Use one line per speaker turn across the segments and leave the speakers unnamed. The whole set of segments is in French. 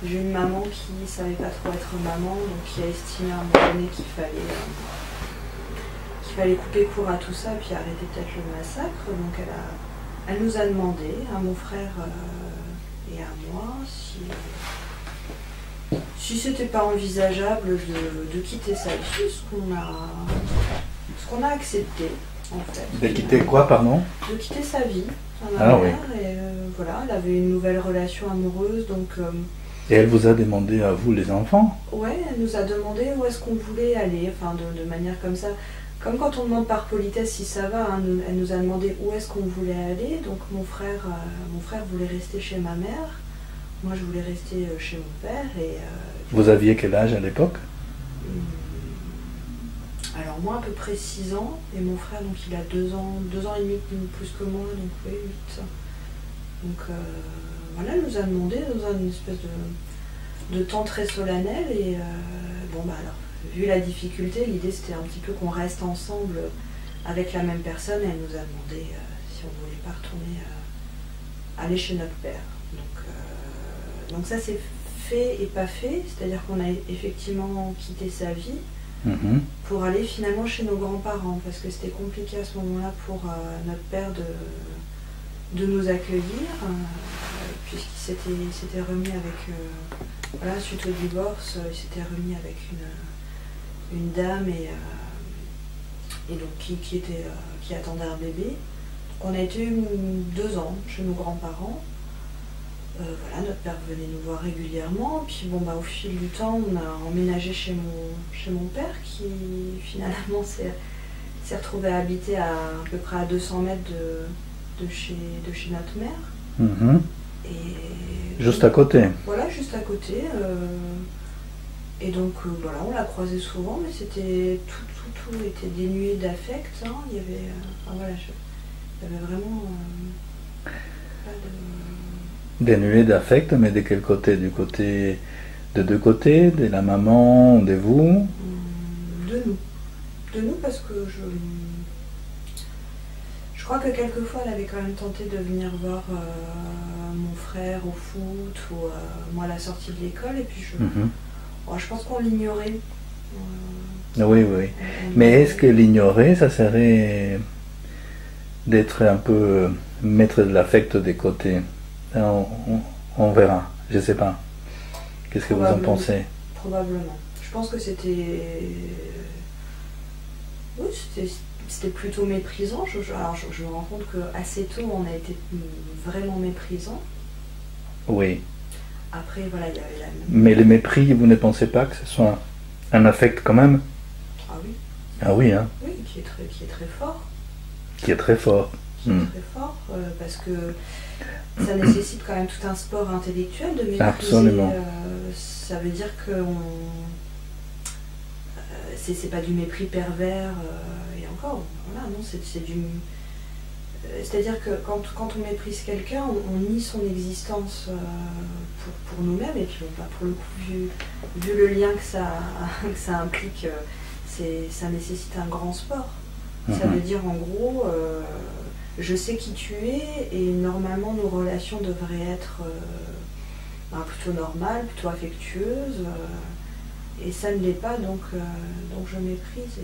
J'ai une maman qui ne savait pas trop être maman, donc qui a estimé à un moment donné qu'il fallait couper court à tout ça, puis arrêter peut-être le massacre. Donc elle nous a demandé, à mon frère et à moi, si c'était pas envisageable de quitter sa vie, ce qu'on a accepté en fait.
De quitter quoi, pardon?
De quitter sa vie à ma mère,
oui.
et voilà, elle avait une nouvelle relation amoureuse, donc...
Et elle vous a demandé à vous, les enfants?
Ouais, elle nous a demandé où est-ce qu'on voulait aller, enfin de manière comme ça. Comme quand on demande par politesse si ça va, hein, elle nous a demandé où est-ce qu'on voulait aller, donc mon frère voulait rester chez ma mère, moi je voulais rester chez mon père, et...
Vous aviez quel âge à l'époque?
Alors moi à peu près 6 ans, et mon frère donc il a 2 ans et demi plus que moi, donc oui, 8. Donc voilà, elle nous a demandé dans une espèce de temps très solennel, et bon bah alors, vu la difficulté, l'idée c'était un petit peu qu'on reste ensemble avec la même personne, et elle nous a demandé si on voulait pas retourner aller chez notre père. Donc ça c'est fait et pas fait, c'est-à-dire qu'on a effectivement quitté sa vie pour aller finalement chez nos grands-parents, parce que c'était compliqué à ce moment-là pour notre père de nous accueillir, puisqu'il s'était remis avec, voilà, suite au divorce, il s'était remis avec une dame, et donc qui attendait un bébé. Donc on a été 2 ans chez nos grands-parents. Voilà, notre père venait nous voir régulièrement, puis bon, bah, au fil du temps, on a emménagé chez mon père, qui finalement s'est retrouvé à habiter à peu près à 200 mètres de chez notre mère. Et
juste à côté.
Voilà, juste à côté. Et donc voilà, on l'a croisé souvent, mais c'était tout était dénué d'affect. Hein. Il y avait, voilà, il y avait vraiment pas de...
Dénué d'affect, mais de quel côté? Du côté de deux côtés, de la maman, de vous?
De nous, parce que je crois que quelquefois elle avait quand même tenté de venir voir mon frère au foot, ou moi à la sortie de l'école, et puis je pense qu'on l'ignorait.
Oui. Mais est-ce que l'ignorer, ça serait d'être un peu mettre de l'affect des côtés? On verra, je sais pas. Qu'est-ce que vous en pensez?
Probablement. Je pense que c'était... Oui, c'était plutôt méprisant. Alors je me rends compte qu'assez tôt, on a été vraiment méprisant.
Oui.
Après, voilà, il y avait la...
Mais le mépris, vous ne pensez pas que ce soit un affect quand même?
Ah oui.
Ah oui, hein?
Oui, qui est très fort.
Qui est très fort.
Qui est très fort, parce que ça nécessite quand même tout un sport intellectuel de mépriser.
Absolument.
Ça veut dire que c'est pas du mépris pervers, et encore, voilà, non, c'est du... C'est-à-dire que quand on méprise quelqu'un, on nie son existence pour nous-mêmes, et puis bon, bah, pour le coup, vu le lien que ça implique, ça nécessite un grand sport. Ça veut dire en gros... je sais qui tu es, et normalement nos relations devraient être plutôt normales, plutôt affectueuses, et ça ne l'est pas, donc je méprise,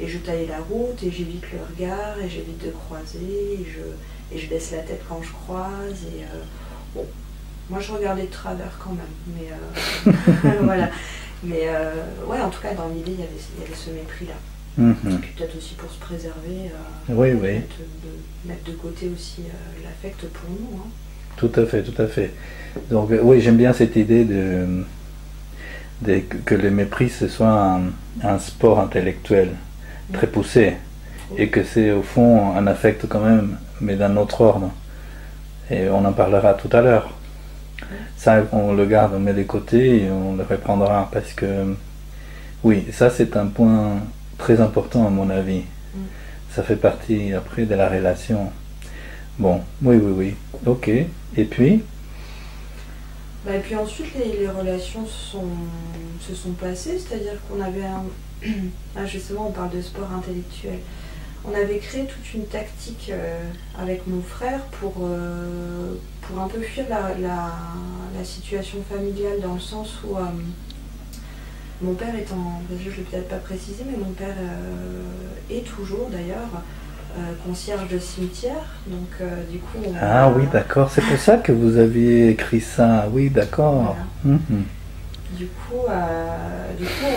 et je taille la route, et j'évite le regard, et j'évite de croiser, et je baisse la tête quand je croise, et bon, moi je regardais de travers quand même, mais voilà, mais ouais, en tout cas dans l'idée il y avait ce mépris-là. Et puis peut-être aussi pour se préserver,
oui.
mettre de côté aussi l'affect pour nous. Hein.
Tout à fait. Donc oui, j'aime bien cette idée que le mépris ce soit un sport intellectuel très poussé, et que c'est au fond un affect quand même, mais d'un autre ordre. Et on en parlera tout à l'heure. Ça, on le garde, on met de côté, et on le reprendra, parce que oui, ça c'est un point très important à mon avis. Ça fait partie après de la relation. Bon, oui. Ok. Et puis?
Et puis ensuite, les relations se sont passées, c'est-à-dire qu'on avait là justement, on parle de sport intellectuel. On avait créé toute une tactique avec mon frère pour un peu fuir la situation familiale dans le sens où mon père étant, je ne l'ai peut-être pas précisé, mais mon père est toujours d'ailleurs concierge de cimetière, donc du coup...
Ah oui, d'accord, c'est pour ça que vous aviez écrit ça, oui, d'accord.
Voilà. Du coup,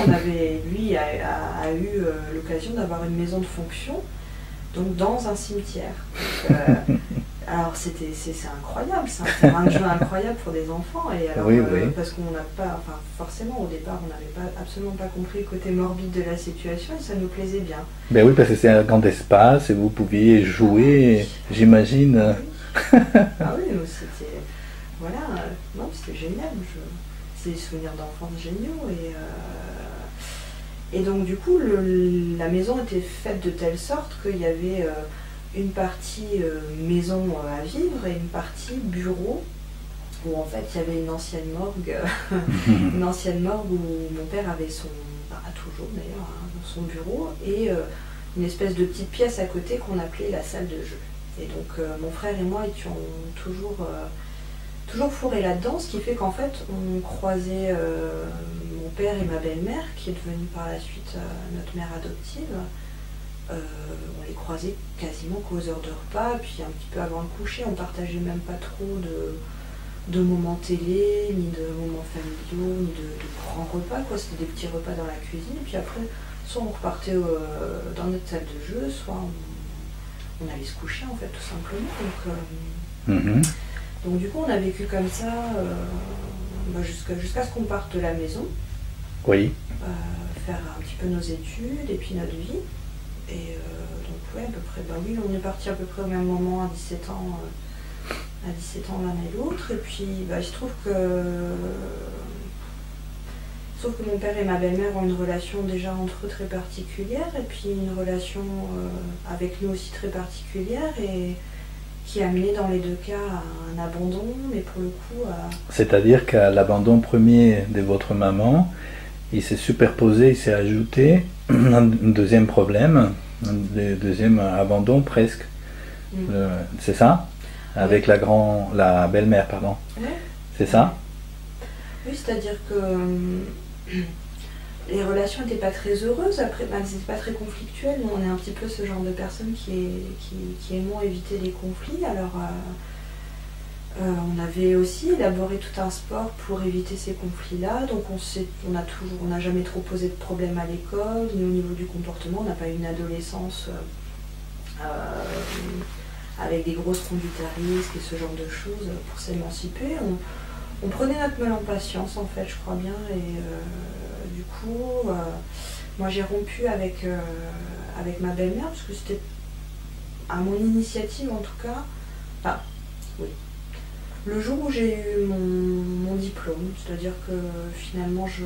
on avait, lui a eu l'occasion d'avoir une maison de fonction, donc dans un cimetière. Donc, alors c'est incroyable, c'est un terrain de jeu incroyable pour des enfants, et alors,
oui.
parce qu'on n'a pas, enfin forcément au départ on n'avait absolument pas compris le côté morbide de la situation, et ça nous plaisait bien.
Ben oui, parce que c'est un grand espace et vous pouviez jouer, j'imagine.
Oui. Ah oui, c'était, voilà, non, c'était génial. C'est des souvenirs d'enfance géniaux, et donc du coup la maison était faite de telle sorte qu'il y avait une partie maison à vivre et une partie bureau, où en fait il y avait une ancienne morgue, une ancienne morgue où mon père avait son, toujours d'ailleurs, son bureau, et une espèce de petite pièce à côté qu'on appelait la salle de jeu. Et donc mon frère et moi étions toujours fourrés là-dedans, ce qui fait qu'en fait on croisait mon père et ma belle-mère, qui est devenue par la suite notre mère adoptive. On les croisait quasiment qu'aux heures de repas, et puis un petit peu avant le coucher. On partageait même pas trop de moments télé, ni de moments familiaux, ni de grands repas, quoi. C'était des petits repas dans la cuisine, et puis après, soit on repartait dans notre salle de jeu, soit on allait se coucher, en fait, tout simplement. Donc du coup, on a vécu comme ça jusqu'à ce qu'on parte de la maison.
Oui.
Faire un petit peu nos études, et puis notre vie. Et donc ouais, à peu près, oui, on est parti à peu près au même moment, à 17 ans l'un et l'autre, et puis il se trouve que mon père et ma belle-mère ont une relation déjà entre eux très particulière, et puis une relation avec nous aussi très particulière, et qui a mené dans les deux cas à un abandon, mais pour le coup
C'est-à-dire qu'à l'abandon premier de votre maman, il s'est superposé, il s'est ajouté un deuxième problème, un deuxième abandon presque. C'est ça? Avec la belle-mère, pardon.
Ouais.
C'est ça?
Oui, c'est-à-dire que les relations n'étaient pas très heureuses, après, elles n'étaient pas très conflictuelles. Nous, on est un petit peu ce genre de personnes qui aimons éviter les conflits. Alors, on avait aussi élaboré tout un sport pour éviter ces conflits-là. Donc on n'a jamais trop posé de problèmes à l'école, ni au niveau du comportement. On n'a pas eu une adolescence avec des grosses conduites à risque et ce genre de choses pour s'émanciper. On prenait notre mal en patience, en fait, je crois bien. Et du coup, moi j'ai rompu avec ma belle-mère, parce que c'était à mon initiative en tout cas. Enfin, oui. Le jour où j'ai eu mon diplôme, c'est-à-dire que finalement je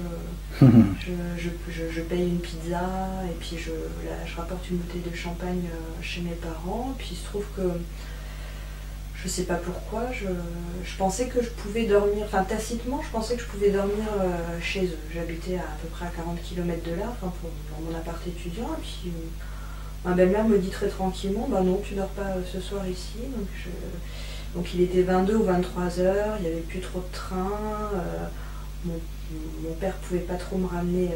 paye une pizza, et puis je rapporte une bouteille de champagne chez mes parents, puis il se trouve que je sais pas pourquoi, je pensais que je pouvais dormir, enfin tacitement je pensais que je pouvais dormir chez eux. J'habitais à peu près à 40 km de là, dans mon appart étudiant, et puis ma belle-mère me dit très tranquillement, bah non, tu dors pas ce soir ici. Donc il était 22 ou 23 heures, il n'y avait plus trop de train, mon père pouvait pas trop me ramener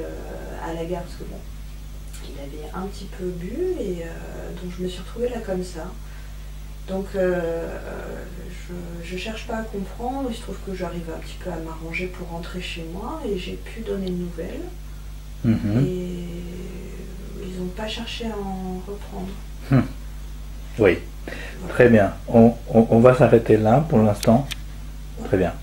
à la gare parce que bon, il avait un petit peu bu, et donc je me suis retrouvée là comme ça. Donc je cherche pas à comprendre, il se trouve que j'arrive un petit peu à m'arranger pour rentrer chez moi, et j'ai pu donner de nouvelles, et ils n'ont pas cherché à en reprendre.
Oui. Très bien. On va s'arrêter là pour l'instant. Très bien.